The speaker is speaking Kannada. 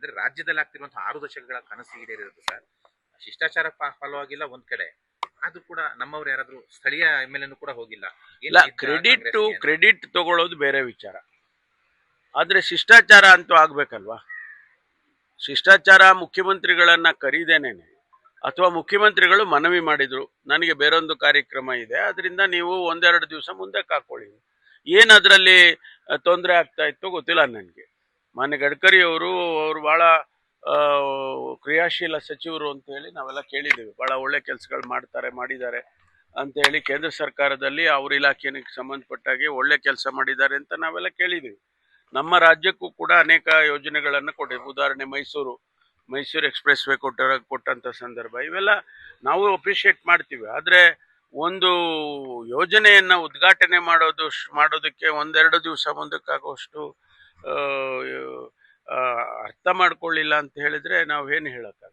ಅಂದ್ರೆ ರಾಜ್ಯದಲ್ಲಿ ಆಗ್ತಿರುವಂತಹ 6 ದಶಕಗಳ ಕನಸು ಈಡೇರಿರೋದು ಸರ್. ಶಿಷ್ಟಾಚಾರ ಫಾಲೋ ಆಗಿಲ್ಲ ಒಂದ್ ಕಡೆ, ಅದು ಕೂಡ ನಮ್ಮವ್ರು ಯಾರಾದ್ರೂ ಸ್ಥಳೀಯ MLA ಕೂಡ ಹೋಗಿಲ್ಲ. ಇಲ್ಲ, ಕ್ರೆಡಿಟ್ ತಗೊಳ್ಳೋದು ಬೇರೆ ವಿಚಾರ, ಆದ್ರೆ ಶಿಷ್ಟಾಚಾರ ಅಂತೂ ಆಗ್ಬೇಕಲ್ವಾ. ಶಿಷ್ಟಾಚಾರ ಮುಖ್ಯಮಂತ್ರಿಗಳನ್ನ ಕರೀದೇನೇನೆ, ಅಥವಾ ಮುಖ್ಯಮಂತ್ರಿಗಳು ಮನವಿ ಮಾಡಿದ್ರು ನನಗೆ ಬೇರೊಂದು ಕಾರ್ಯಕ್ರಮ ಇದೆ, ಅದರಿಂದ ನೀವು 1-2 ದಿವಸ ಮುಂದಕ್ಕೆ ಹಾಕೊಳ್ಳಿ. ಏನ್ ಅದರಲ್ಲಿ ತೊಂದರೆ ಆಗ್ತಾ ಇತ್ತು ಗೊತ್ತಿಲ್ಲ ನನಗೆ. ಮಾನ್ಯ ಗಡ್ಕರಿ ಅವರು ಬಹಳ ಕ್ರಿಯಾಶೀಲ ಸಚಿವರು ಅಂತ ಹೇಳಿ ನಾವೆಲ್ಲ ಕೇಳಿದ್ದೇವೆ. ಬಹಳ ಒಳ್ಳೆ ಕೆಲಸಗಳು ಮಾಡಿದ್ದಾರೆ ಅಂತ ಹೇಳಿ ಕೇಂದ್ರ ಸರ್ಕಾರದಲ್ಲಿ ಅವ್ರ ಇಲಾಖೆಗೆ ಸಂಬಂಧಪಟ್ಟಾಗೆ ಒಳ್ಳೆ ಕೆಲಸ ಮಾಡಿದ್ದಾರೆ ಅಂತ ನಾವೆಲ್ಲ ಕೇಳಿದ್ದೀವಿ. ನಮ್ಮ ರಾಜ್ಯಕ್ಕೂ ಕೂಡ ಅನೇಕ ಯೋಜನೆಗಳನ್ನು ಕೊಟ್ಟಿದ್ದೀವಿ. ಉದಾಹರಣೆ ಮೈಸೂರು ಎಕ್ಸ್ಪ್ರೆಸ್ ವೇ ಕೊಟ್ಟಂತ ಸಂದರ್ಭ, ಇವೆಲ್ಲ ನಾವು ಅಪ್ರಿಷಿಯೇಟ್ ಮಾಡ್ತೀವಿ. ಆದ್ರೆ ಒಂದು ಯೋಜನೆಯನ್ನ ಉದ್ಘಾಟನೆ ಮಾಡೋದಕ್ಕೆ 1-2 ದಿವಸ ಮುಂದಕ್ಕಾಗುವಷ್ಟು ಅರ್ಥ ಮಾಡ್ಕೊಳ್ಳಿಲ್ಲ ಅಂತ ಹೇಳಿದ್ರೆ ನಾವು ಏನು ಹೇಳಕ್ಕಾಗಲ್ಲ.